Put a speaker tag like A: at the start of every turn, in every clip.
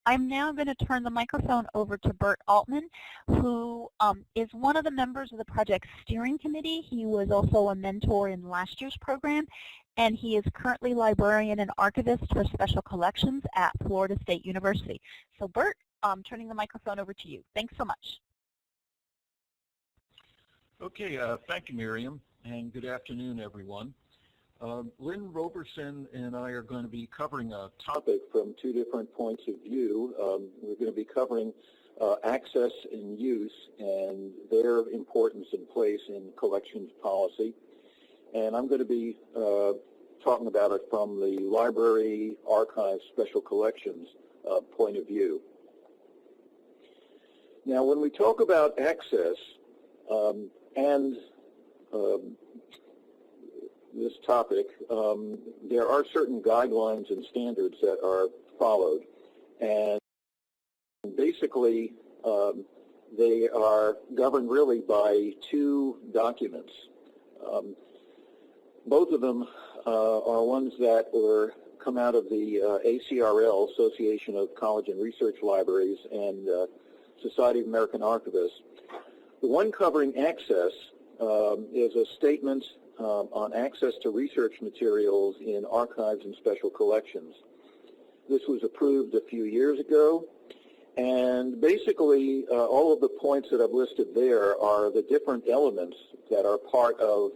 A: I'm now going to turn the microphone over to Bert Altman, who is one of the members of the project steering committee. He was also a mentor in last year's program, and he is currently librarian and archivist for special collections at Florida State University. So Bert, I'm turning the microphone over to you. Thanks so much.
B: Okay, thank you, Miriam, and good afternoon, everyone. Lynn Roberson and I are going to be covering a topic from two different points of view. We're going to be covering access and use and their importance and place in collections policy. And I'm going to be talking about it from the library, archive, special collections point of view. Now, when we talk about access and this topic, there are certain guidelines and standards that are followed, and basically they are governed really by two documents. Both of them are ones that come out of the ACRL, Association of College and Research Libraries, and Society of American Archivists. The one covering access is a statement on access to research materials in archives and special collections. This was approved a few years ago, and basically all of the points that I've listed there are the different elements that are part of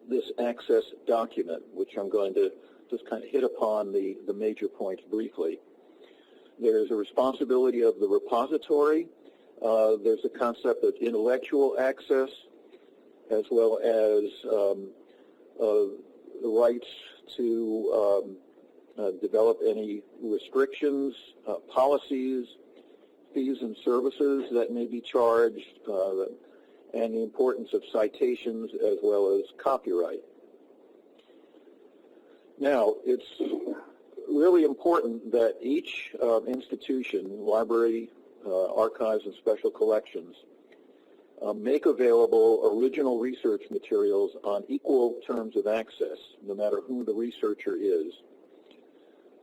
B: this access document, which I'm going to just kind of hit upon the major points briefly. There's a responsibility of the repository. There's a concept of intellectual access, as well as the rights to develop any restrictions, policies, fees and services that may be charged, and the importance of citations as well as copyright. Now, it's really important that each institution, library, archives, and special collections, make available original research materials on equal terms of access, no matter who the researcher is,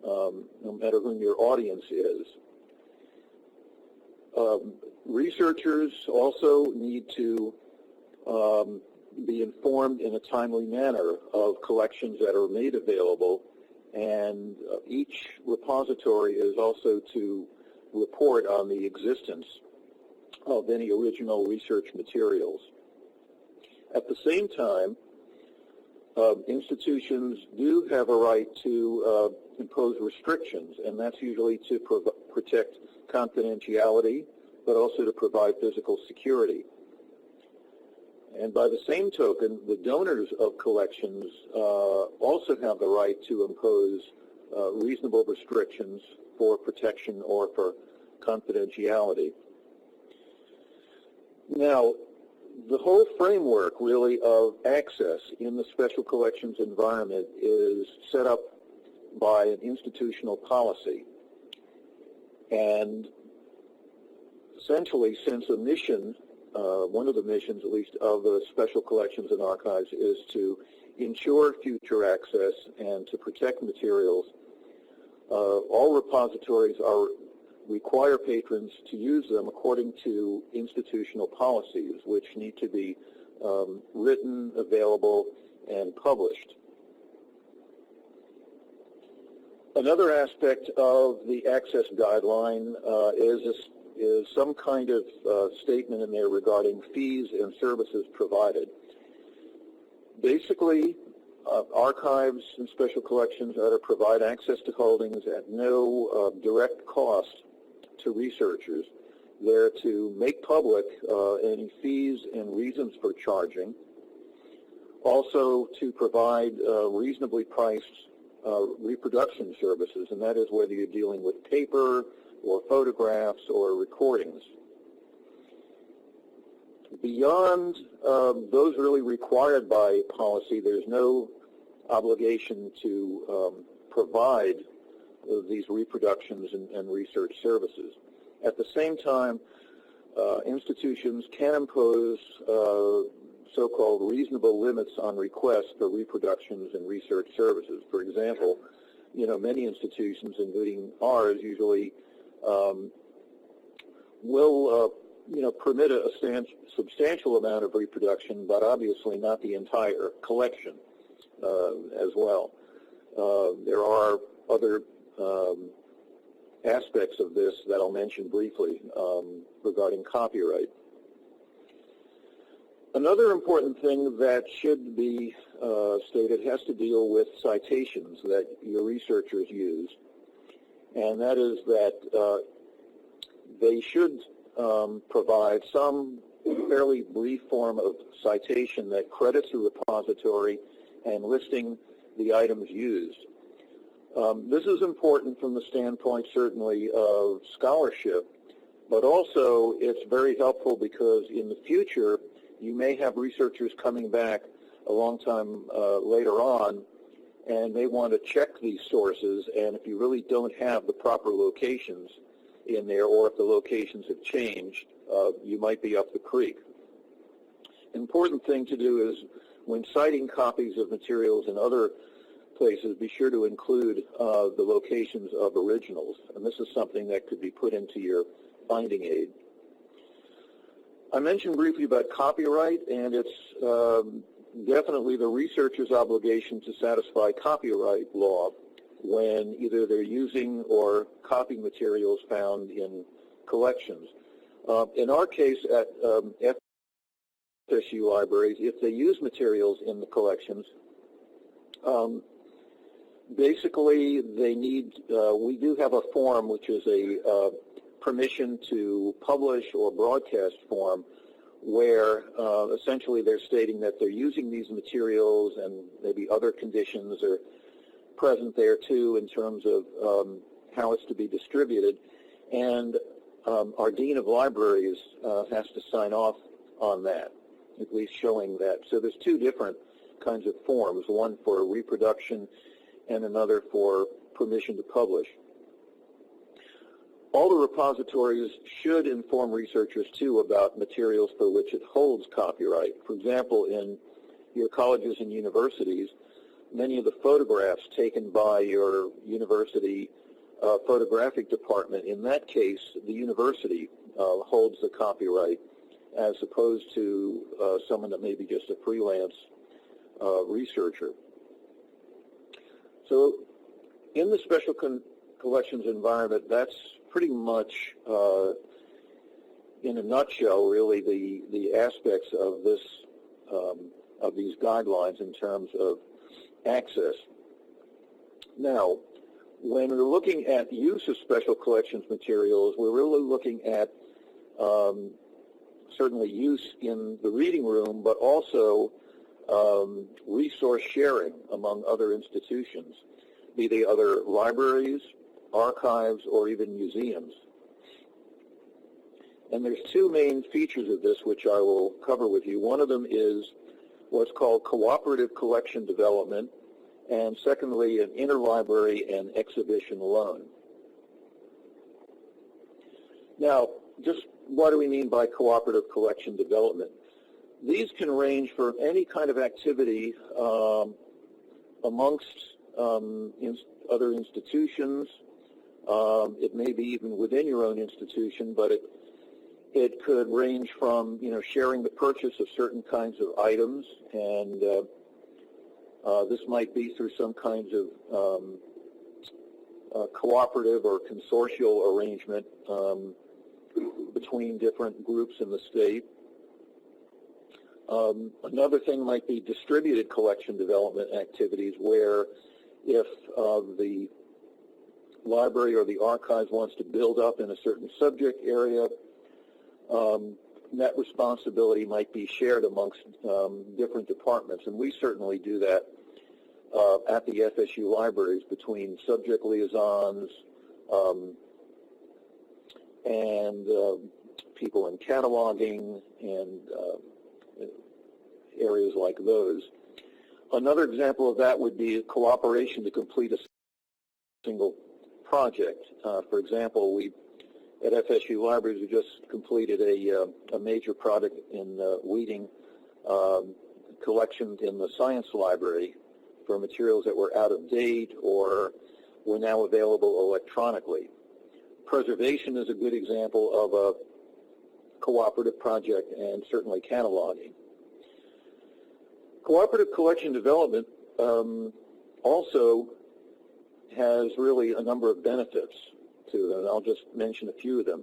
B: no matter who your audience is. Researchers also need to be informed in a timely manner of collections that are made available, and each repository is also to report on the existence of any original research materials. At the same time, institutions do have a right to impose restrictions, and that's usually to protect confidentiality, but also to provide physical security. And by the same token, the donors of collections also have the right to impose reasonable restrictions for protection or for confidentiality. Now, the whole framework, really, of access in the special collections environment is set up by an institutional policy. And essentially, since a mission, one of the missions, at least, of the special collections and archives is to ensure future access and to protect materials, all repositories require patrons to use them according to institutional policies, which need to be written, available, and published. Another aspect of the access guideline is some kind of statement in there regarding fees and services provided. Basically, archives and special collections are to provide access to holdings at no direct cost to researchers. They're to make public any fees and reasons for charging. Also to provide reasonably priced reproduction services, and that is whether you're dealing with paper or photographs or recordings. Beyond those really required by policy, there's no obligation to provide these reproductions and research services. At the same time, institutions can impose so-called reasonable limits on requests for reproductions and research services. For example, many institutions, including ours, usually will permit a substantial amount of reproduction, but obviously not the entire collection as well. There are other aspects of this that I'll mention briefly regarding copyright. Another important thing that should be stated has to deal with citations that your researchers use, and that is that they should provide some fairly brief form of citation that credits the repository and listing the items used. This is important from the standpoint, certainly, of scholarship, but also it's very helpful because in the future you may have researchers coming back a long time later on, and they want to check these sources, and if you really don't have the proper locations in there, or if the locations have changed, you might be up the creek. Important thing to do is when citing copies of materials in other places, be sure to include the locations of originals, and this is something that could be put into your finding aid. I mentioned briefly about copyright, and it's definitely the researcher's obligation to satisfy copyright law when either they're using or copying materials found in collections. In our case at FSU libraries, if they use materials in the collections, basically they need, we do have a form which is a permission to publish or broadcast form where essentially they're stating that they're using these materials and maybe other conditions are present there too in terms of how it's to be distributed. And our Dean of Libraries has to sign off on that, at least showing that. So there's two different kinds of forms, one for reproduction and another for permission to publish. All the repositories should inform researchers, too, about materials for which it holds copyright. For example, in your colleges and universities, many of the photographs taken by your university photographic department, in that case, the university holds the copyright as opposed to someone that may be just a freelance researcher. So in the special collections environment, that's pretty much, in a nutshell, really the aspects of this of these guidelines in terms of access. Now, when we're looking at use of special collections materials, we're really looking at certainly use in the reading room, but also resource sharing among other institutions, be they other libraries, archives, or even museums. And there's two main features of this which I will cover with you. One of them is what's called cooperative collection development, and secondly, an interlibrary and exhibition loan. Now, just what do we mean by cooperative collection development? These can range from any kind of activity amongst other institutions. It may be even within your own institution, but it could range from sharing the purchase of certain kinds of items, and this might be through some kinds of cooperative or consortial arrangement between different groups in the state. Another thing might be distributed collection development activities, where if the library or the archives wants to build up in a certain subject area, that responsibility might be shared amongst different departments, and we certainly do that at the FSU libraries between subject liaisons and people in cataloging and areas like those. Another example of that would be cooperation to complete a single project. For example, we at FSU Libraries, we just completed a major project in Wheating, collections in the science library for materials that were out of date or were now available electronically. Preservation is a good example of a cooperative project, and certainly cataloging. Cooperative collection development also has really a number of benefits to it, and I'll just mention a few of them.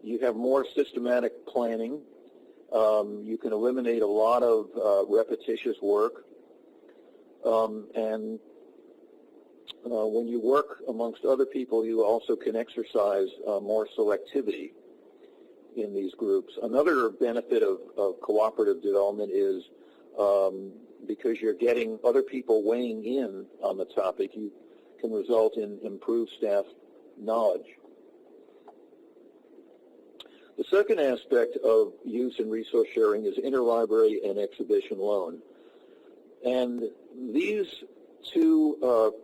B: You have more systematic planning. You can eliminate a lot of repetitious work. And when you work amongst other people, you also can exercise more selectivity in these groups. Another benefit of cooperative development is because you're getting other people weighing in on the topic, you can result in improved staff knowledge. The second aspect of use and resource sharing is interlibrary and exhibition loan. And these two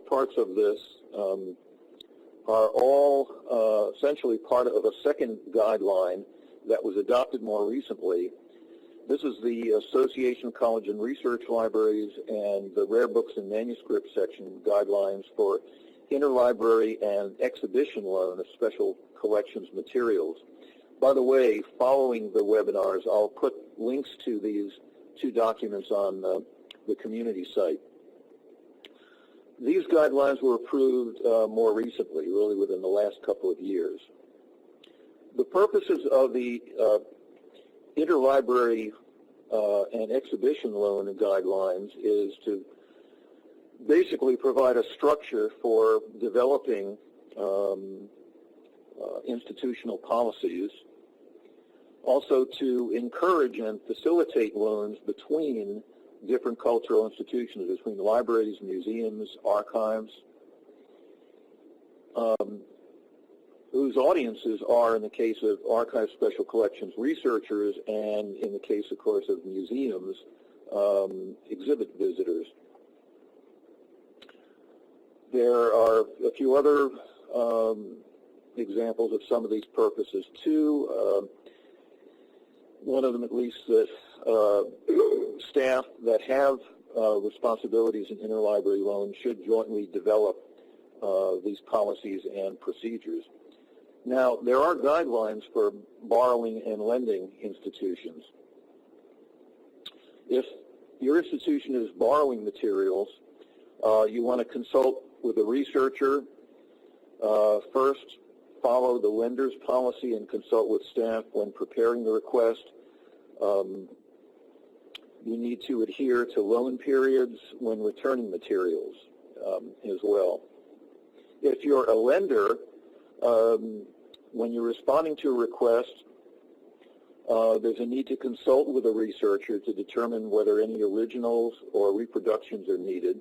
B: parts of this are all essentially part of a second guideline that was adopted more recently. This is the Association of College and Research Libraries and the Rare Books and Manuscripts section guidelines for interlibrary and exhibition loan of special collections materials. By the way, following the webinars, I'll put links to these two documents on the community site. These guidelines were approved more recently, really within the last couple of years. The purposes of the interlibrary and exhibition loan guidelines is to basically provide a structure for developing institutional policies, also to encourage and facilitate loans between different cultural institutions, between libraries, museums, archives, whose audiences are, in the case of archive special collections researchers, and in the case, of course, of museums, exhibit visitors. There are a few other examples of some of these purposes, too. One of them, at least, that staff that have responsibilities in interlibrary loans should jointly develop these policies and procedures. Now, there are guidelines for borrowing and lending institutions. If your institution is borrowing materials, you want to consult with a researcher. First, follow the lender's policy and consult with staff when preparing the request. You need to adhere to loan periods when returning materials as well. If you're a lender, when you're responding to a request, there's a need to consult with a researcher to determine whether any originals or reproductions are needed.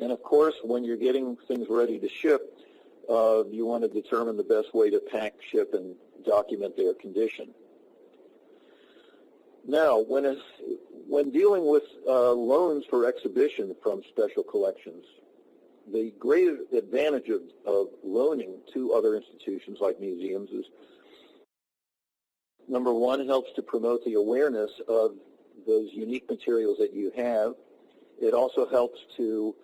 B: And of course, when you're getting things ready to ship, you want to determine the best way to pack, ship, and document their condition. Now, when dealing with loans for exhibition from special collections, the great advantage of loaning to other institutions like museums is, number one, it helps to promote the awareness of those unique materials that you have. It also helps to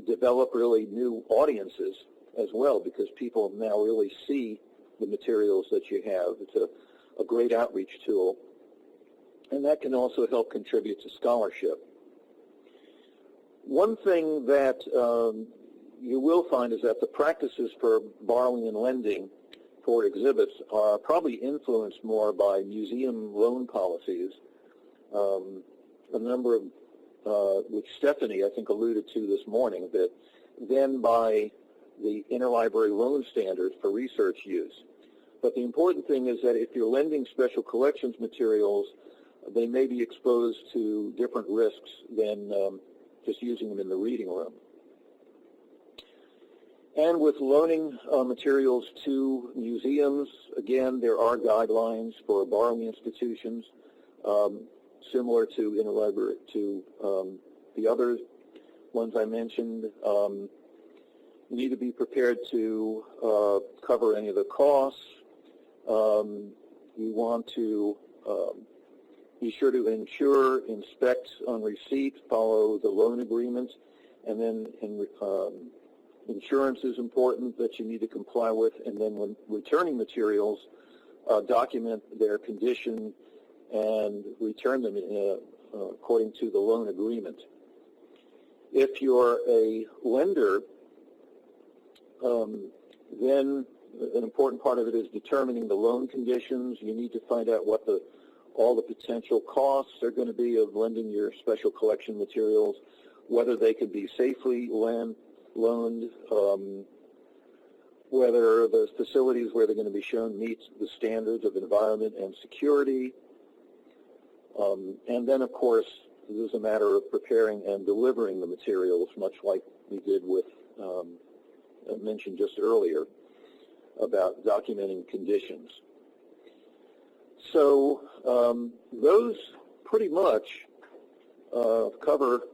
B: develop really new audiences as well, because people now really see the materials that you have. It's a great outreach tool. And that can also help contribute to scholarship. One thing that you will find is that the practices for borrowing and lending for exhibits are probably influenced more by museum loan policies, a number of which Stephanie, I think, alluded to this morning, that then by the interlibrary loan standards for research use. But the important thing is that if you're lending special collections materials, they may be exposed to different risks than just using them in the reading room. And with loaning materials to museums, again, there are guidelines for borrowing institutions, similar to interlibrary, to the other ones I mentioned. You need to be prepared to cover any of the costs. You want to be sure to insure, inspect on receipt, follow the loan agreements. and then insurance is important that you need to comply with, and then when returning materials, document their condition and return them according to the loan agreement. If you're a lender, then an important part of it is determining the loan conditions. You need to find out what all the potential costs are going to be of lending your special collection materials, whether they could be safely loaned, whether the facilities where they're going to be shown meets the standards of environment and security. And then, of course, it is a matter of preparing and delivering the materials, much like we did with, I mentioned just earlier, about documenting conditions. So those pretty much cover,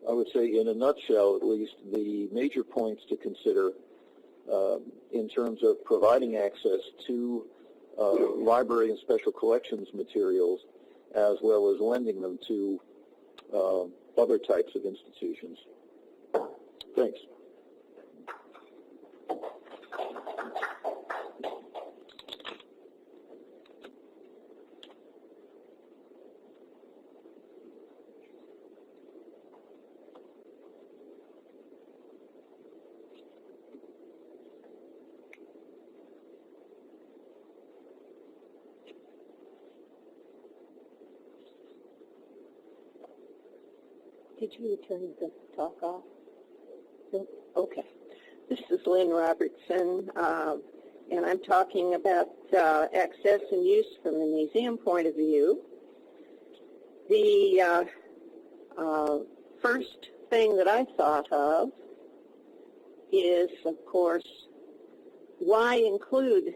B: I would say in a nutshell at least, the major points to consider in terms of providing access to library and special collections materials, as well as lending them to other types of institutions. Thanks.
C: Did you turn the talk off? Okay. This is Lynn Robertson, and I'm talking about access and use from the museum point of view. The first thing that I thought of is, of course, why include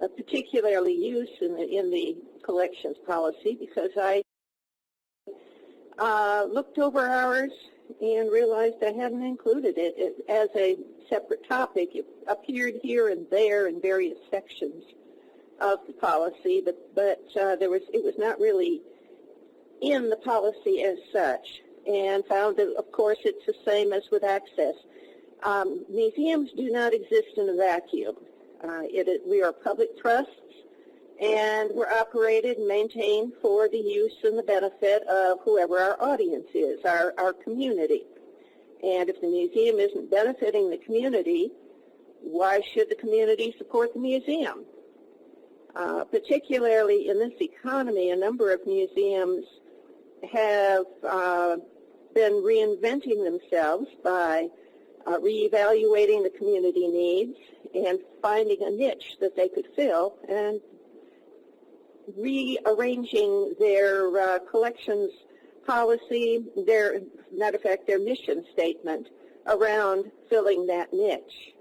C: a particularly use in the collections policy, because I looked over ours and realized I hadn't included it as a separate topic. It appeared here and there in various sections of the policy, but it was not really in the policy as such, and found that, of course, it's the same as with access. Museums do not exist in a vacuum. We are public trusts, and we're operated and maintained for the use and the benefit of whoever our audience is, our community. And if the museum isn't benefiting the community, why should the community support the museum? Particularly in this economy, a number of museums have been reinventing themselves by reevaluating the community needs and finding a niche that they could fill and rearranging their collections policy, matter of fact, their mission statement around filling that niche.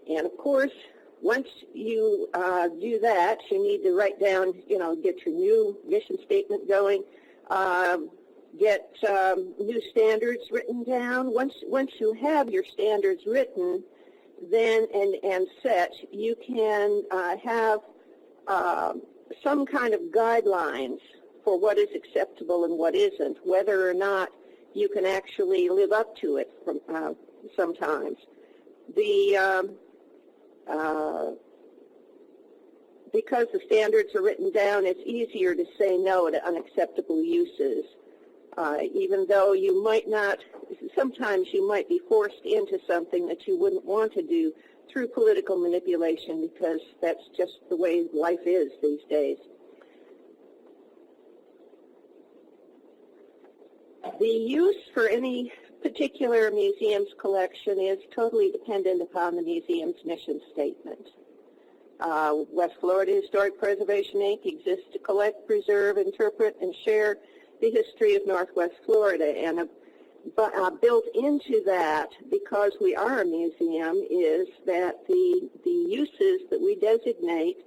C: And of course, once you do that, you need to write down, get your new mission statement going, get new standards written down. Once you have your standards written, then and set, you can have some kind of guidelines for what is acceptable and what isn't, whether or not you can actually live up to it sometimes. Because the standards are written down, it's easier to say no to unacceptable uses. Even though you might not, sometimes you might be forced into something that you wouldn't want to do through political manipulation, because that's just the way life is these days. The use for any particular museum's collection is totally dependent upon the museum's mission statement. West Florida Historic Preservation, Inc. exists to collect, preserve, interpret, and share the history of Northwest Florida. And built into that, because we are a museum, is that the uses that we designate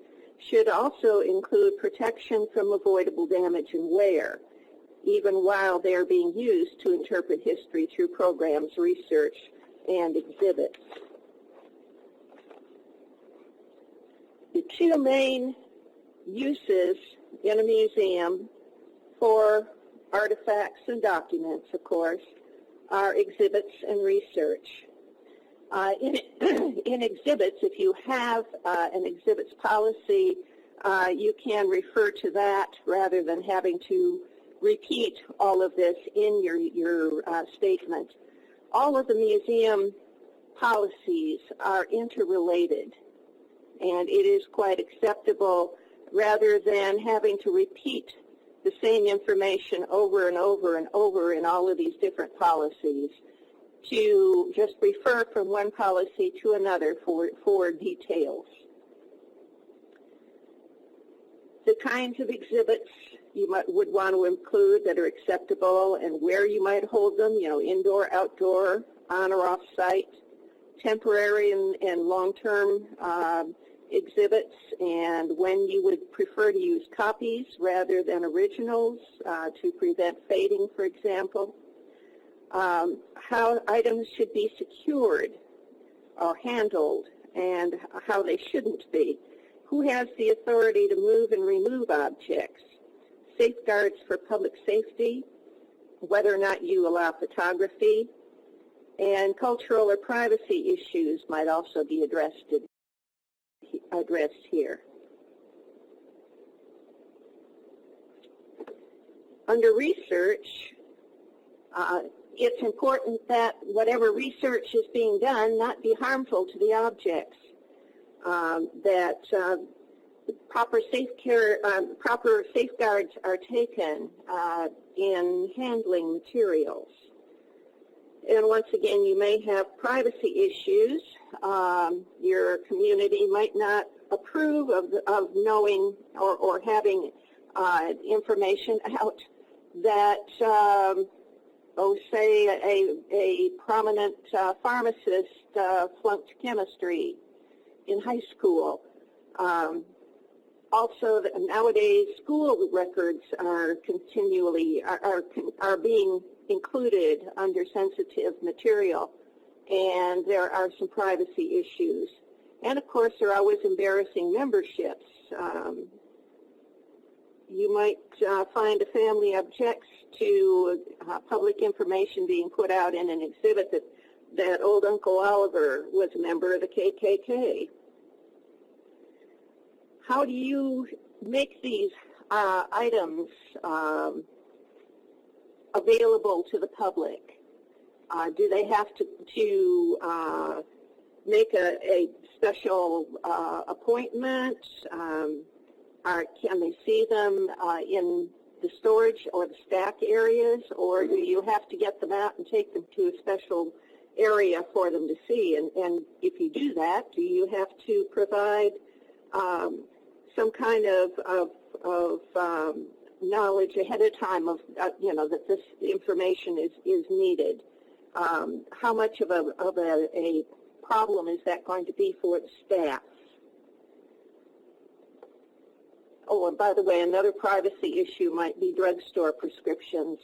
C: should also include protection from avoidable damage and wear, even while they are being used to interpret history through programs, research, and exhibits. The two main uses in a museum for artifacts and documents, of course, are exhibits and research. In exhibits, if you have an exhibits policy, you can refer to that rather than having to repeat all of this in your statement. All of the museum policies are interrelated, and it is quite acceptable rather than having to repeat the same information over and over and over in all of these different policies, to just refer from one policy to another for details. The kinds of exhibits you would want to include that are acceptable and where you might hold them, indoor, outdoor, on or off site, temporary and long-term exhibits, and when you would prefer to use copies rather than originals to prevent fading, for example. How items should be secured or handled and how they shouldn't be. Who has the authority to move and remove objects? Safeguards for public safety, whether or not you allow photography, and cultural or privacy issues might also be addressed here. Under research, it's important that whatever research is being done not be harmful to the objects, that proper safeguards are taken in handling materials. And once again, you may have privacy issues. Your community might not approve of knowing or having information out that, say a prominent pharmacist flunked chemistry in high school. Also, nowadays, school records are continually are being included under sensitive material, and there are some privacy issues. And of course, there are always embarrassing memberships. You might find a family objects to public information being put out in an exhibit that old Uncle Oliver was a member of the KKK. How do you make these items available to the public? Do they have to make a special appointment? Can they see them in the storage or the stack areas, or do you have to get them out and take them to a special area for them to see? And if you do that, do you have to provide some kind of knowledge ahead of time of that this information is needed? How much of a problem is that going to be for the staff? Oh, and by the way, another privacy issue might be drugstore prescriptions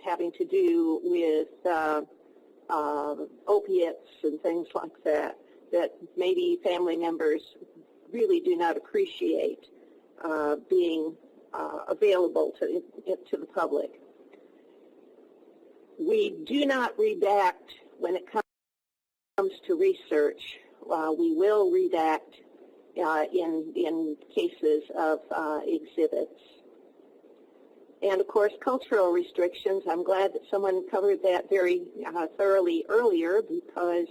C: having to do with opiates and things like that maybe family members really do not appreciate being available to the public. We do not redact when it comes to research. We will redact in cases of exhibits. And of course, cultural restrictions. I'm glad that someone covered that very thoroughly earlier, because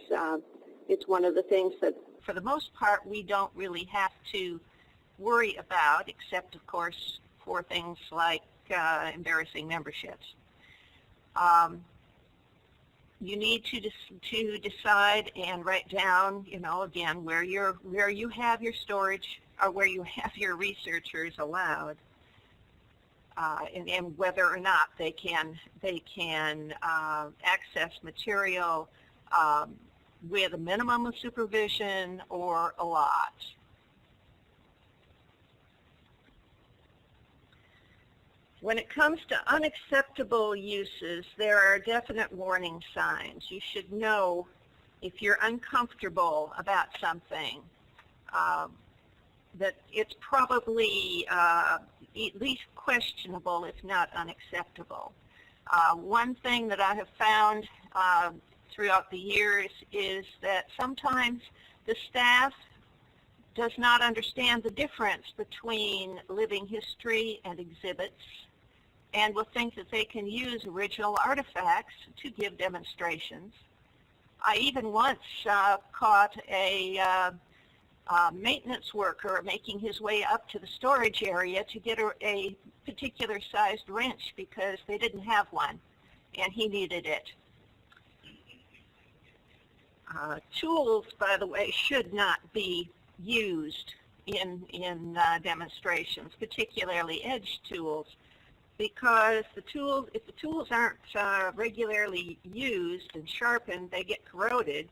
C: it's one of the things that, for the most part, we don't really have to worry about, except, of course, for things like embarrassing memberships. You need to decide and write down, again, where you have your storage or where you have your researchers allowed, and whether or not they can access material with a minimum of supervision or a lot. When it comes to unacceptable uses, there are definite warning signs. You should know if you're uncomfortable about something. that it's probably at least questionable, if not unacceptable. One thing that I have found throughout the years is that sometimes the staff does not understand the difference between living history and exhibits, and will think that they can use original artifacts to give demonstrations. I even once caught a maintenance worker making his way up to the storage area to get a particular sized wrench because they didn't have one and he needed it. Tools, by the way, should not be used in demonstrations, particularly edge tools, because if the tools aren't regularly used and sharpened, they get corroded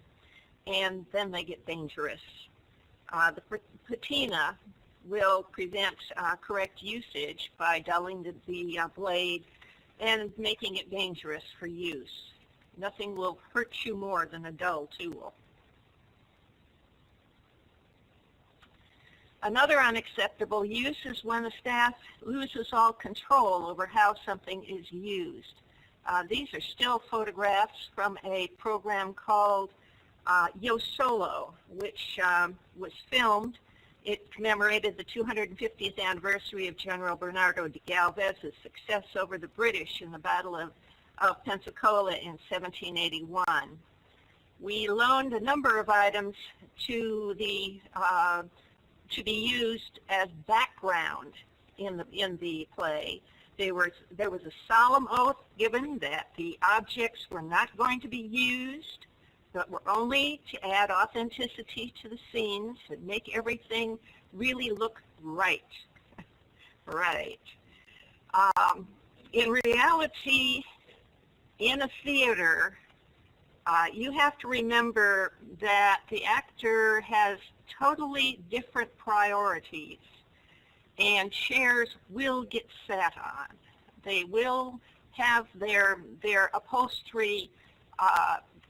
C: and then they get dangerous. The patina will prevent correct usage by dulling the blade and making it dangerous for use. Nothing will hurt you more than a dull tool. Another unacceptable use is when the staff loses all control over how something is used. These are still photographs from a program called Yo Solo, which was filmed. It commemorated the 250th anniversary of General Bernardo de Galvez's success over the British in the Battle of Pensacola in 1781. We loaned a number of items to be used as background in the play. There was a solemn oath given that the objects were not going to be used, but were only to add authenticity to the scenes and make everything really look right. Right. In reality, in a theater, you have to remember that the actor has totally different priorities, and chairs will get sat on. They will have their upholstery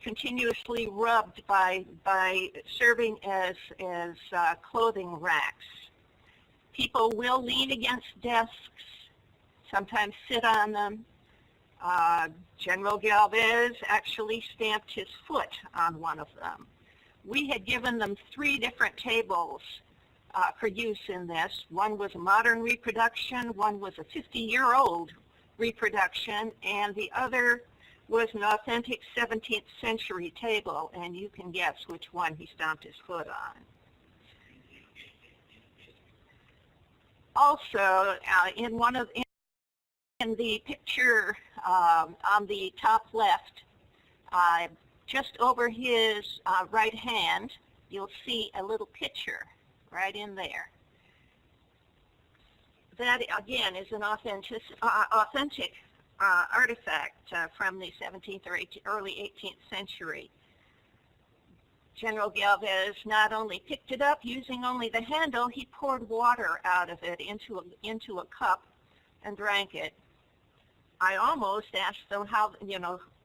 C: continuously rubbed by serving as clothing racks. People will lean against desks, sometimes sit on them. General Galvez actually stamped his foot on one of them. We had given them 3 different tables for use in this. One was a modern reproduction, one was a 50-year-old reproduction, and the other was an authentic 17th century table, and you can guess which one he stomped his foot on. Also, in the picture on the top left, just over his right hand, you'll see a little picture right in there. That, again, is an authentic artifact from the 17th or early 18th century. General Galvez not only picked it up using only the handle, he poured water out of it into a cup and drank it. I almost asked them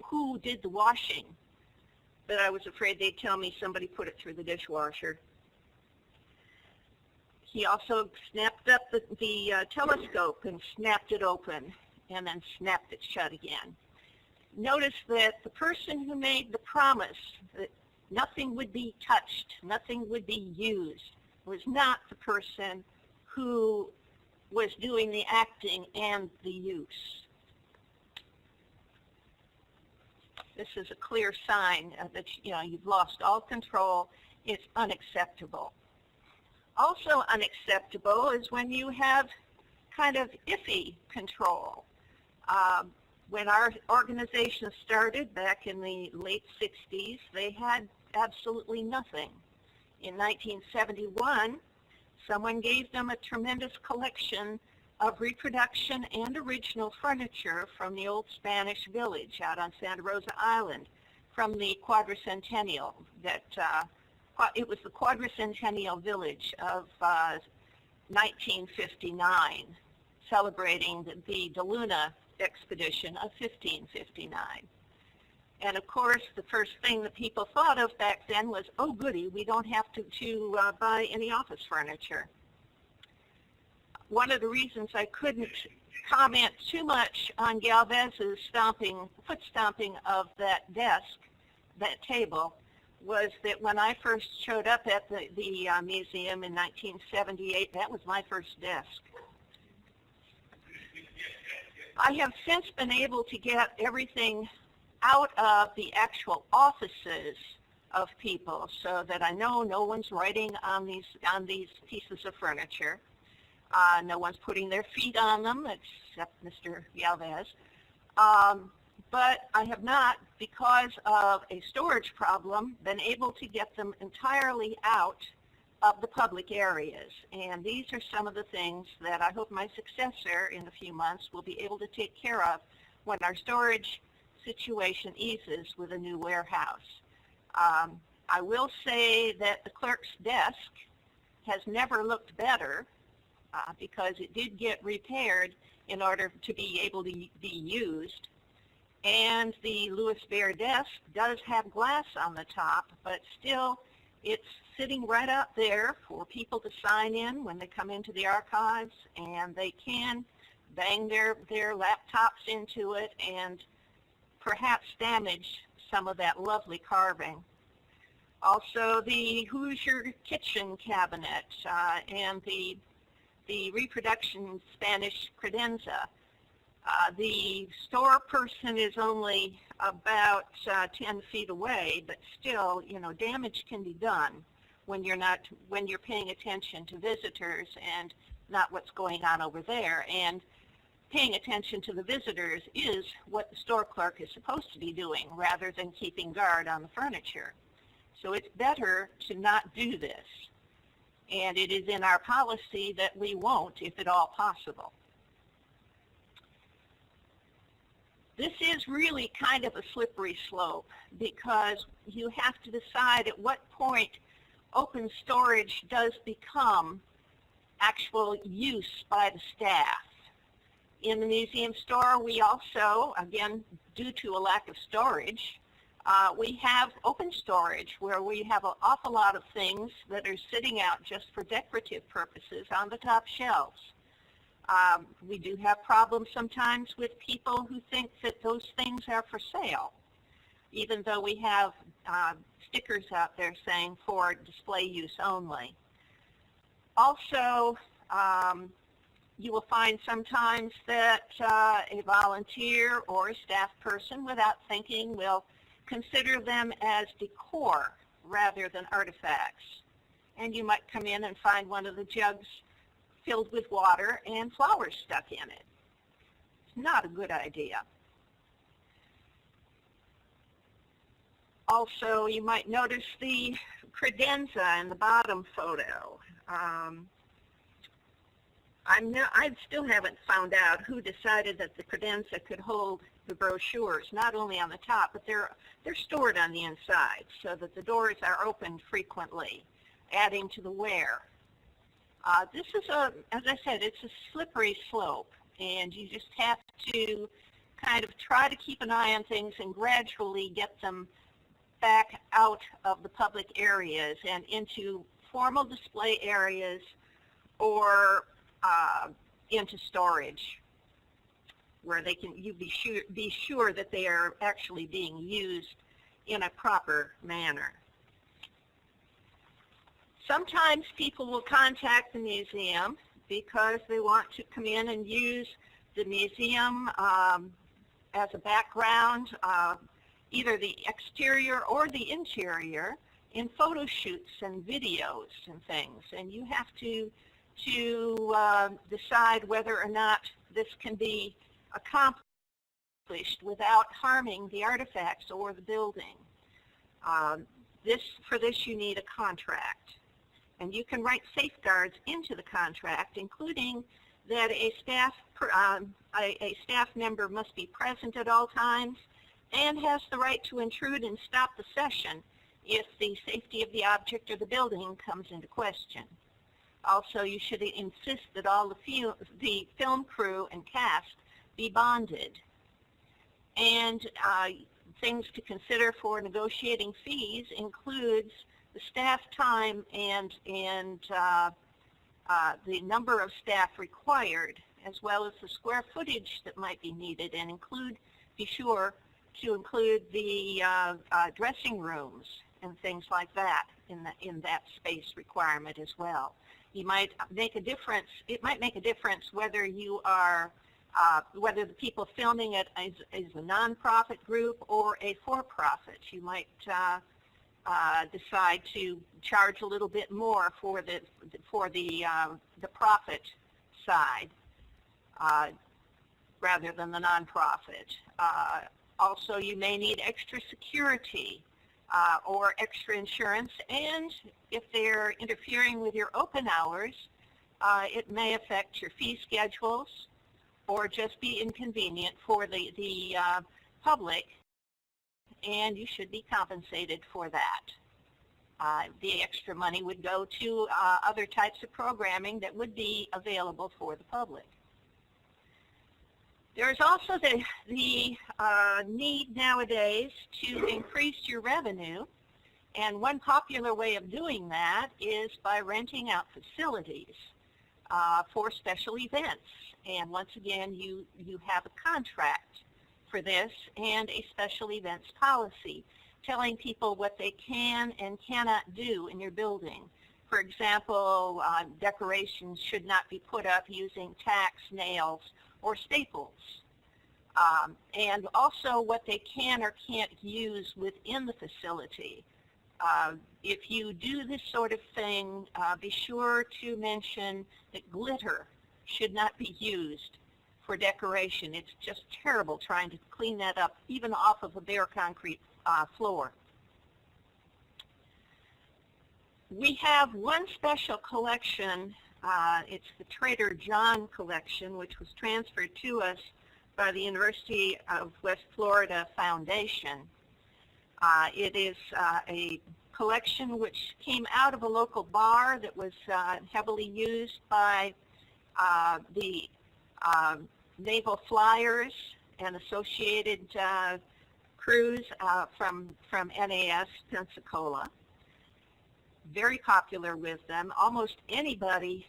C: who did the washing, but I was afraid they'd tell me somebody put it through the dishwasher. He also snapped up the telescope and snapped it open and then snapped it shut again. Notice that the person who made the promise that nothing would be touched, nothing would be used, was not the person who was doing the acting and the use. This is a clear sign that you've lost all control. It's unacceptable. Also unacceptable is when you have kind of iffy control. When our organization started back in the late 60s, they had absolutely nothing. In 1971, someone gave them a tremendous collection of reproduction and original furniture from the old Spanish village out on Santa Rosa Island from the quadricentennial. It was the quadricentennial village of 1959, celebrating the De Luna expedition of 1559. And of course, the first thing that people thought of back then was, oh goody, we don't have to buy any office furniture.
D: one of the reasons I couldn't comment too much on Galvez's foot stomping of that desk, that table, was that when I first showed up at the museum in 1978, that was my first desk. I have since been able to get everything out of the actual offices of people so that I know no one's writing on these pieces of furniture. No one's putting their feet on them except Mr. Galvez. But I have not, because of a storage problem, been able to get them entirely out of the public areas. And these are some of the things that I hope my successor in a few months will be able to take care of when our storage situation eases with a new warehouse. I will say that the clerk's desk has never looked better because it did get repaired in order to be able to be used. And the Lewis Bear desk does have glass on the top, but still it's sitting right out there for people to sign in when they come into the archives, and they can bang their laptops into it and perhaps damage some of that lovely carving. Also, the Hoosier kitchen cabinet and the reproduction Spanish credenza. The store person is only about 10 feet away, but still, damage can be done when you're paying attention to visitors and not what's going on over there. And paying attention to the visitors is what the store clerk is supposed to be doing rather than keeping guard on the furniture. So it's better to not do this. And it is in our policy that we won't, if at all possible. This is really kind of a slippery slope because you have to decide at what point open storage does become actual use by the staff. In the museum store, we also, again, due to a lack of storage, we have open storage where we have an awful lot of things that are sitting out just for decorative purposes on the top shelves. We do have problems sometimes with people who think that those things are for sale, even though we have stickers out there saying for display use only. Also, you will find sometimes that a volunteer or a staff person, without thinking, will consider them as decor rather than artifacts. And you might come in and find one of the jugs filled with water and flowers stuck in it. It's not a good idea. Also, you might notice the credenza in the bottom photo. I still haven't found out who decided that the credenza could hold the brochures, not only on the top, but they're stored on the inside so that the doors are opened frequently, adding to the wear. This is as I said, it's a slippery slope, and you just have to kind of try to keep an eye on things and gradually get them back out of the public areas and into formal display areas or into storage, where you be sure that they are actually being used in a proper manner. Sometimes people will contact the museum because they want to come in and use the museum as a background, either the exterior or the interior, in photo shoots and videos and things. And you have to decide whether or not this can be accomplished without harming the artifacts or the building. For this you need a contract. And you can write safeguards into the contract, including that a staff member must be present at all times and has the right to intrude and stop the session if the safety of the object or the building comes into question. Also, you should insist that all the film crew and cast be bonded. And things to consider for negotiating fees includes the staff time and the number of staff required, as well as the square footage that might be needed, and be sure to include the dressing rooms and things like that in that space requirement as well. You might make a difference. It might make a difference whether you are whether the people filming it is a nonprofit group or a for-profit. You might decide to charge a little bit more for the profit side rather than the nonprofit. Also, you may need extra security or extra insurance, and if they're interfering with your open hours, it may affect your fee schedules or just be inconvenient for the public, and you should be compensated for that. The extra money would go to other types of programming that would be available for the public. There's also the need nowadays to increase your revenue, and one popular way of doing that is by renting out facilities for special events. And once again, you have a contract for this and a special events policy telling people what they can and cannot do in your building. For example, decorations should not be put up using tacks, nails, or staples. And also what they can or can't use within the facility. If you do this sort of thing, be sure to mention that glitter should not be used for decoration. It's just terrible trying to clean that up, even off of a bare concrete floor. We have one special collection. It's the Trader John collection, which was transferred to us by the University of West Florida Foundation. It is a collection which came out of a local bar that was heavily used by the naval flyers and associated crews from NAS Pensacola. Very popular with them. Almost anybody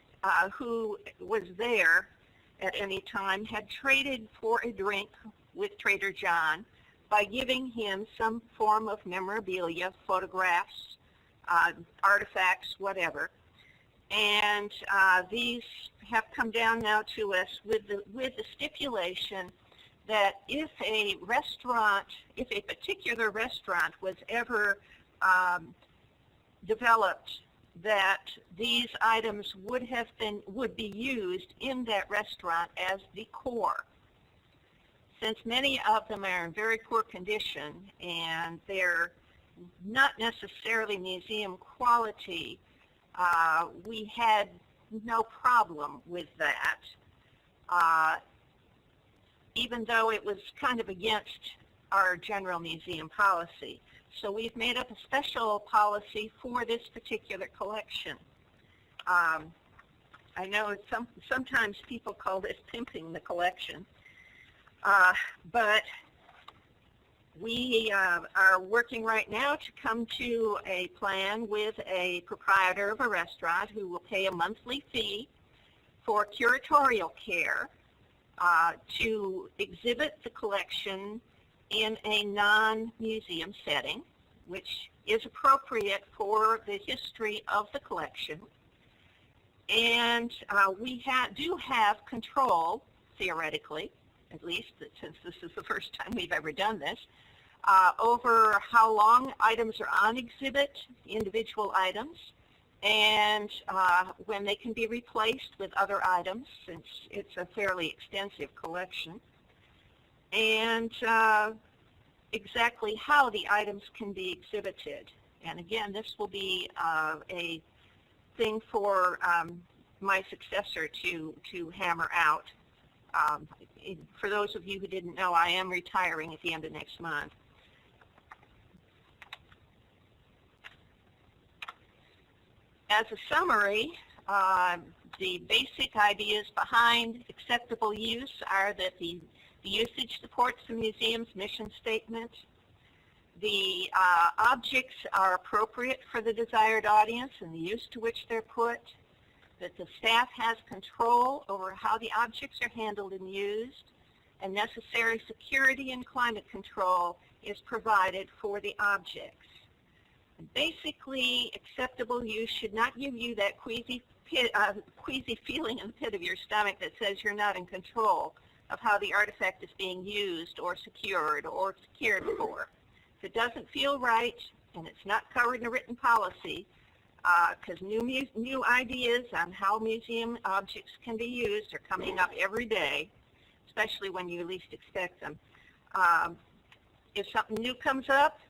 D: who was there at any time had traded for a drink with Trader John by giving him some form of memorabilia, photographs, artifacts, whatever. And these have come down now to us with the stipulation that if a particular restaurant was ever developed, that these items would be used in that restaurant as decor. Since many of them are in very poor condition and they're not necessarily museum quality, we had no problem with that, even though it was kind of against our general museum policy. So we've made up a special policy for this particular collection. I know sometimes people call this pimping the collection, but we are working right now to come to a plan with a proprietor of a restaurant who will pay a monthly fee for curatorial care to exhibit the collection in a non-museum setting, which is appropriate for the history of the collection. And we do have control, theoretically, at least since this is the first time we've ever done this, over how long items are on exhibit, individual items, and when they can be replaced with other items, since it's a fairly extensive collection, and exactly how the items can be exhibited. And again, this will be a thing for my successor to hammer out. For those of you who didn't know, I am retiring at the end of next month. As a summary, the basic ideas behind acceptable use are that the usage supports the museum's mission statement. The objects are appropriate for the desired audience and the use to which they're put. that the staff has control over how the objects are handled and used, and necessary security and climate control is provided for the objects. And basically, acceptable use should not give you that queasy feeling in the pit of your stomach that says you're not in control of how the artifact is being used or secured or cared for. If it doesn't feel right and it's not covered in a written policy, because new ideas on how museum objects can be used are coming up every day, especially when you least expect them. If something new comes up,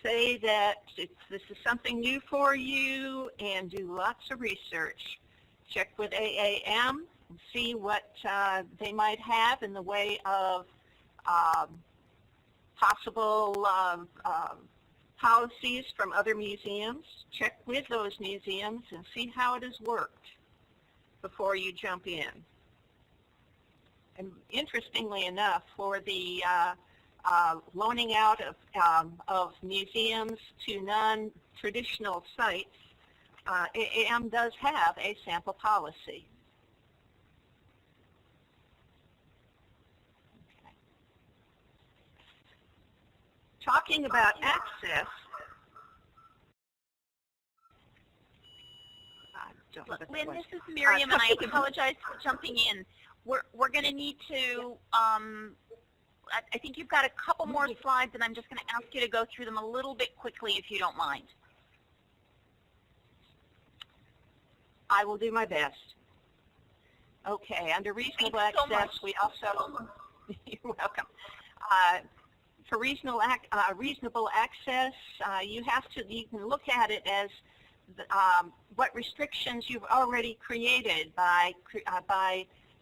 D: say that this is something new for you and do lots of research. Check with AAM and see what they might have in the way of possible policies from other museums. Check with those museums and see how it has worked before you jump in. And interestingly enough, for the loaning out of museums to non-traditional sites, AAM does have a sample policy. Okay. Talking about access,
A: Lynn, this is Miriam, and I apologize for jumping in. We're going to need to, I think you've got a couple more slides, and I'm just going to ask you to go through them a little bit quickly if you don't mind.
D: I will do my best. Okay, under reasonable access, we also, you're welcome. For reasonable access, you can look at it as what restrictions you've already created by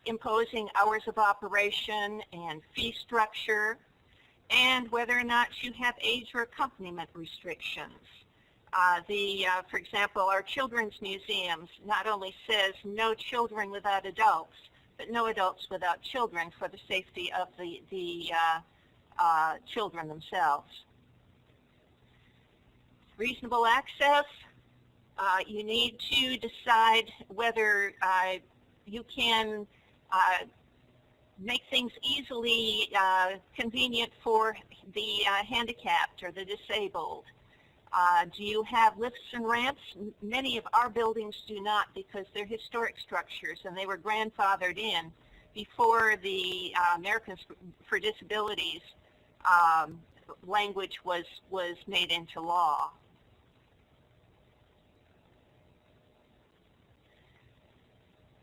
D: imposing hours of operation and fee structure, and whether or not you have age or accompaniment restrictions. For example, our children's museums not only says no children without adults, but no adults without children for the safety of the children themselves. Reasonable access, you need to decide whether you can make things easily convenient for the handicapped or the disabled. Do you have lifts and ramps? Many of our buildings do not, because they're historic structures and they were grandfathered in before the Americans for Disabilities language was made into law.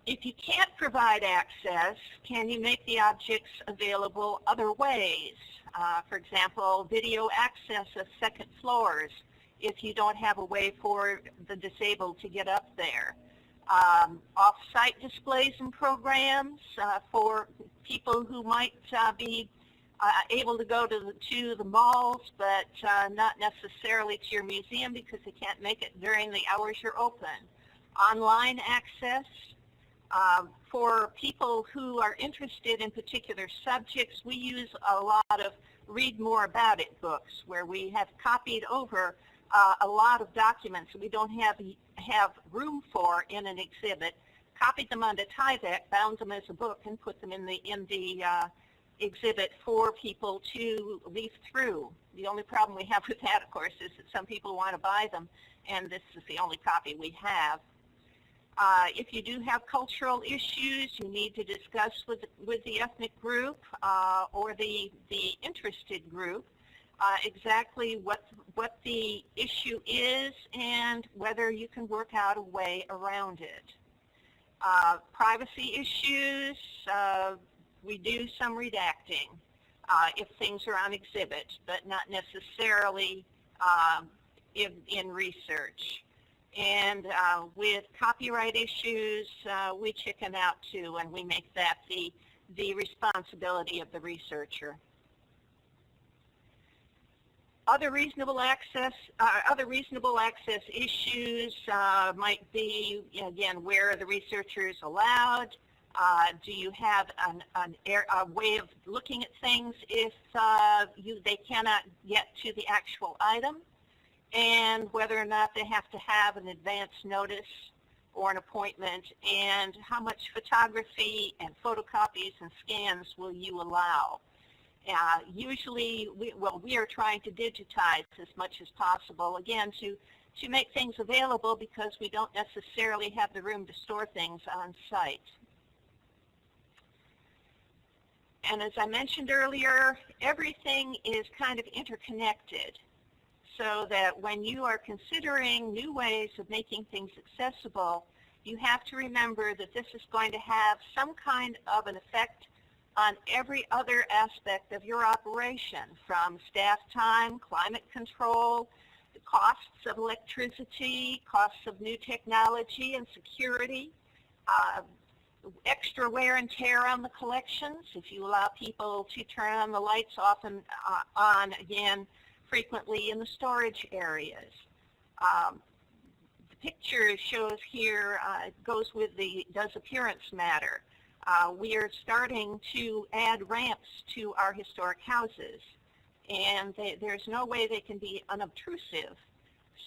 D: If you can't provide access, can you make the objects available other ways? For example, video access of second floors if you don't have a way for the disabled to get up there. Off-site displays and programs for people who might be able to go to the malls, but not necessarily to your museum because they can't make it during the hours you're open. Online access. For people who are interested in particular subjects, we use a lot of read more about it books where we have copied over a lot of documents that we don't have room for in an exhibit, copied them onto Tyvek, bound them as a book, and put them in the exhibit for people to leaf through. The only problem we have with that, of course, is that some people want to buy them, and this is the only copy we have. If you do have cultural issues, you need to discuss with the ethnic group or the interested group exactly what the issue is and whether you can work out a way around it. Privacy issues, we do some redacting if things are on exhibit, but not necessarily in research. And with copyright issues, we chicken out too, and we make that the responsibility of the researcher. Other reasonable access issues might be, again, where the researcher is allowed. Do you have a way of looking at things if they cannot get to the actual item? And whether or not they have to have an advance notice for an appointment, and how much photography and photocopies and scans will you allow? Usually, we are trying to digitize as much as possible, again, to make things available because we don't necessarily have the room to store things on site. And as I mentioned earlier, everything is kind of interconnected, so that when you are considering new ways of making things accessible, you have to remember that this is going to have some kind of an effect on every other aspect of your operation, from staff time, climate control, the costs of electricity, costs of new technology and security, extra wear and tear on the collections if you allow people to turn on the lights off and on again frequently in the storage areas. The picture shows here goes with the does appearance matter. We are starting to add ramps to our historic houses, and there's no way they can be unobtrusive.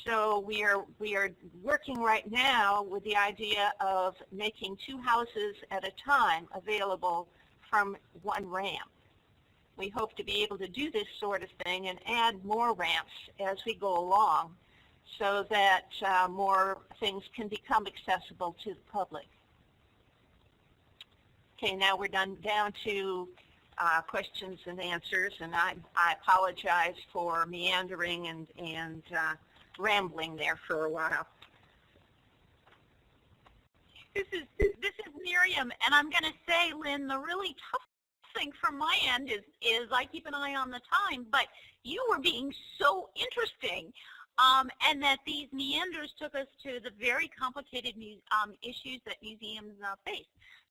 D: So we are working right now with the idea of making 2 houses at a time available from 1 ramp. We hope to be able to do this sort of thing and add more ramps as we go along so that more things can become accessible to the public. Okay, now we're down to questions and answers, and I apologize for meandering and rambling there for a while.
A: This is Miriam, and I'm going to say, Lynn, the really tough thing from my end is I keep an eye on the time, but you were being so interesting, and that these meanders took us to the very complicated issues that museums face.